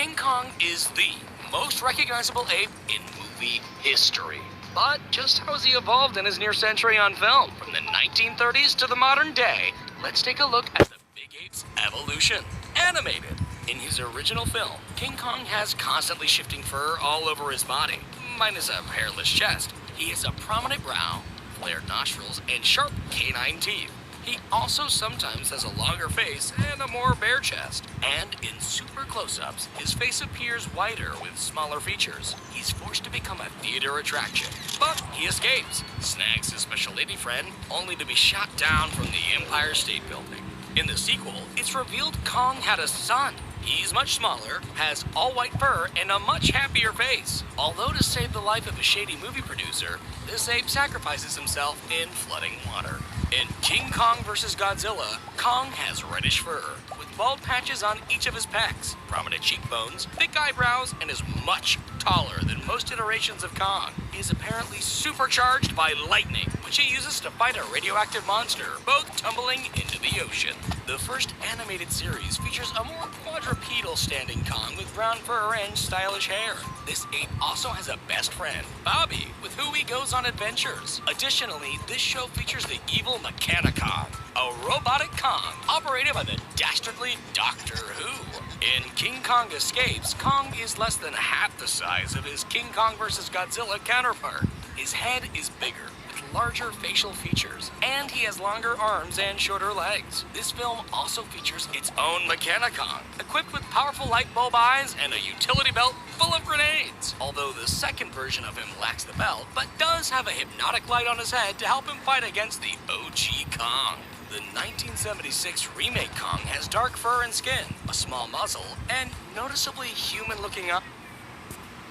King Kong is the most recognizable ape in movie history. But just how has he evolved in his near century on film? From the 1930s to the modern day, let's take a look at the big ape's evolution. Animated. In his original film, King Kong has constantly shifting fur all over his body, minus a hairless chest. He has a prominent brow, flared nostrils, and sharp canine teeth. He also sometimes has a longer face and a more bare chest. And in super close-ups, his face appears wider with smaller features. He's forced to become a theater attraction, but he escapes, snags his special lady friend, only to be shot down from the Empire State Building. In the sequel, it's revealed Kong had a son. He's much smaller, has all-white fur, and a much happier face. Although to save the life of a shady movie producer, this ape sacrifices himself in flooding water. In King Kong vs. Godzilla, Kong has reddish fur, with bald patches on each of his pecs, prominent cheekbones, thick eyebrows, and is much taller than most iterations of Kong. He is apparently supercharged by lightning, which he uses to fight a radioactive monster, both tumbling into the ocean. The first animated series features a more quadrupedal standing Kong with brown fur and stylish hair. This ape also has a best friend, Bobby, with who he goes on adventures. Additionally, this show features the evil Mechanicon, a robotic Kong operated by the dastardly Doctor Who. In King Kong Escapes, Kong is less than half the size of his King Kong vs. Godzilla counterpart. His head is bigger, with larger facial features, and he has longer arms and shorter legs. This film also features its own Mechanicon, equipped with powerful light bulb eyes and a utility belt full of grenades. Although the second version of him lacks the belt, but does have a hypnotic light on his head to help him fight against the OG Kong. The 1976 remake Kong has dark fur and skin, a small muzzle, and noticeably human-looking eyes.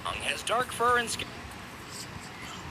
Kong has dark fur and skin,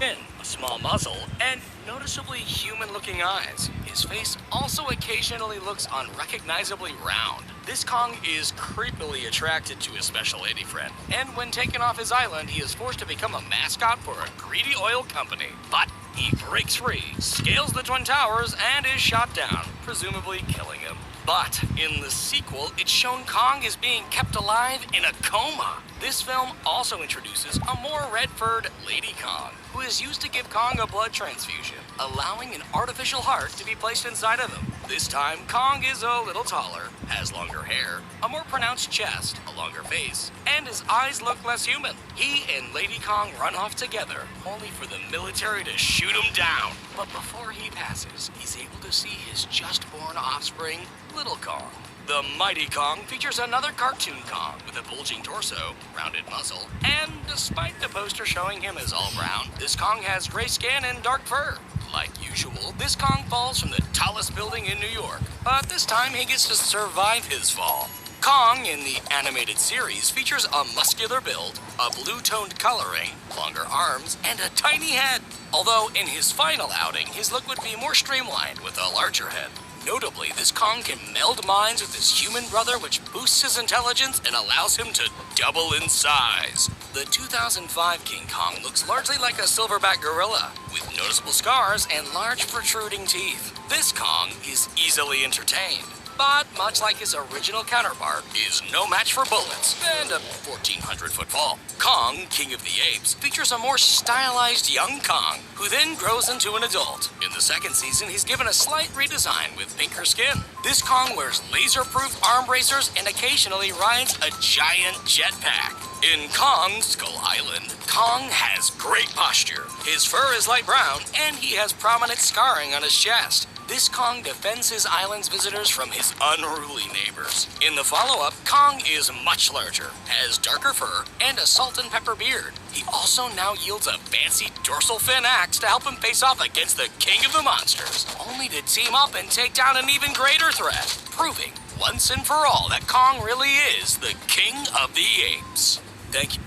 a small muzzle, and noticeably human-looking eyes. His face also occasionally looks unrecognizably round. This Kong is creepily attracted to his special lady friend, and when taken off his island, he is forced to become a mascot for a greedy oil company. But he breaks free, scales the Twin Towers, and is shot down, presumably killing him. But in the sequel, it's shown Kong is being kept alive in a coma. This film also introduces a more red-furred Lady Kong, who is used to give Kong a blood transfusion, allowing an artificial heart to be placed inside of him. This time, Kong is a little taller, has longer hair, a more pronounced chest, a longer face, and his eyes look less human. He and Lady Kong run off together, only for the military to shoot him down. But before he passes, he's able to see his just-born offspring, Little Kong. The Mighty Kong features another cartoon Kong with a bulging torso, rounded muzzle, and despite the poster showing him as all brown, this Kong has gray skin and dark fur. Like usual, this Kong falls from the tallest building in New York, but this time he gets to survive his fall. Kong in the animated series features a muscular build, a blue-toned coloring, longer arms, and a tiny head. Although in his final outing, his look would be more streamlined with a larger head. Notably, this Kong can meld minds with his human brother, which boosts his intelligence and allows him to double in size. The 2005 King Kong looks largely like a silverback gorilla, with noticeable scars and large protruding teeth. This Kong is easily entertained, but much like his original counterpart, is no match for bullets and a 1,400-foot fall. Kong, King of the Apes, features a more stylized young Kong, who then grows into an adult. In the second season, he's given a slight redesign with pinker skin. This Kong wears laser-proof arm bracers and occasionally rides a giant jetpack. In Kong Skull Island, Kong has great posture. His fur is light brown, and he has prominent scarring on his chest. This Kong defends his island's visitors from his unruly neighbors. In the follow-up, Kong is much larger, has darker fur, and a salt and pepper beard. He also now yields a fancy dorsal fin axe to help him face off against the king of the monsters, only to team up and take down an even greater threat, proving once and for all that Kong really is the king of the apes. Thank you.